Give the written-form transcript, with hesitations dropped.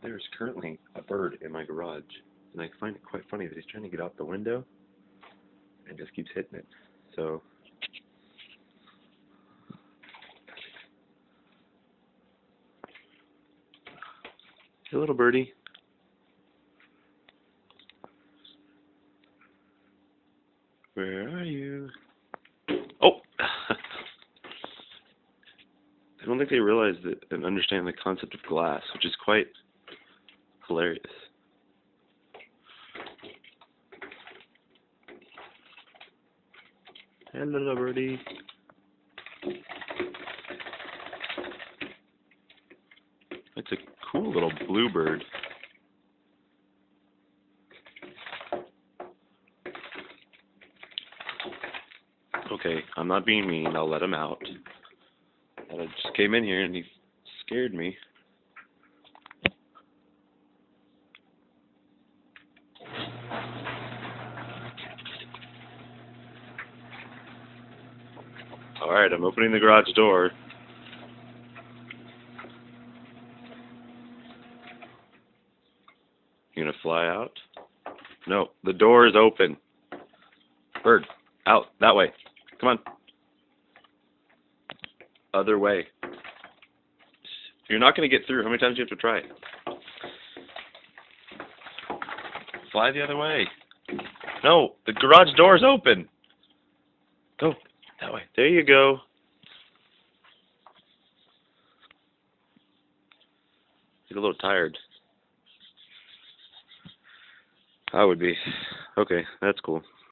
There's currently a bird in my garage, and I find it quite funny that he's trying to get out the window and just keeps hitting it. So, hey, little birdie. Where are you? Oh! I don't think they realize that and understand the concept of glass, which is quite hilarious. Hello, birdie. It's a cool little bluebird. Okay, I'm not being mean. I'll let him out. But I just came in here and he scared me. Alright, I'm opening the garage door. You gonna fly out? No, the door is open. Bird, out, that way. Come on. Other way. You're not gonna get through. How many times do you have to try it? Fly the other way. No, the garage door is open. Go that way. There you go. He's a little tired. I would be. Okay, that's cool.